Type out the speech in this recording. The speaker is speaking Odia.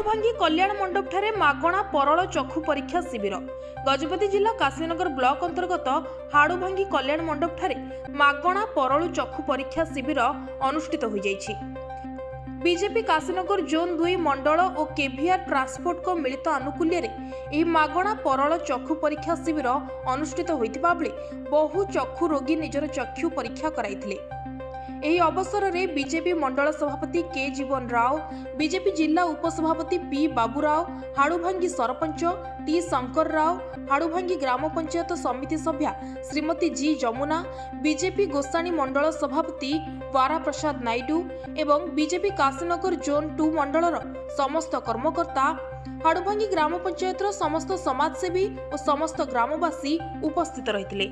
हाड़ुभांगी कल्याण मंडप ठारे मागणा परल चक्षु परीक्षा शिविर। गजपति जिला काशीनगर ब्लॉक अंतर्गत हाड़ुभांगी कल्याण मंडप ठारे मागणा परल चक्षु परीक्षा शिविर अनुष्ठित हो जाइछि। बीजेपी काशीनगर जोन 2 मंडल और केवीआर ट्रांसपोर्ट को मिलित आनुकूल्य रे मागणा परल चक्षु परीक्षा शिविर अनुष्ठित होइतिबा बेले बहु चक्षु रोगी निजर चक्षु परीक्षा कराइथिले। ଏହି ଅବସରରେ ବିଜେପି ମଣ୍ଡଳ ସଭାପତି କେ ଜୀବନ ରାଓ, ବିଜେପି ଜିଲ୍ଲା ଉପସଭାପତି ପି ବାବୁରାଓ, ହାଡ଼ୁଭାଙ୍ଗି ସରପଞ୍ଚ ଟି ଶଙ୍କର ରାଓ, ହାଡ଼ୁଭାଙ୍ଗି ଗ୍ରାମ ପଞ୍ଚାୟତ ସମିତି ସଭ୍ୟା ଶ୍ରୀମତୀ ଜି ଯମୁନା, ବିଜେପି ଗୋସାଣୀ ମଣ୍ଡଳ ସଭାପତି ବାରା ପ୍ରସାଦ ନାଇଡୁ ଏବଂ ବିଜେପି କାଶୀନଗର ଜୋନ୍ 2 ମଣ୍ଡଳର ସମସ୍ତ କର୍ମକର୍ତ୍ତା, ହାଡ଼ୁଭାଙ୍ଗି ଗ୍ରାମ ପଞ୍ଚାୟତର ସମସ୍ତ ସମାଜସେବୀ ଓ ସମସ୍ତ ଗ୍ରାମବାସୀ ଉପସ୍ଥିତ ରହିଥିଲେ।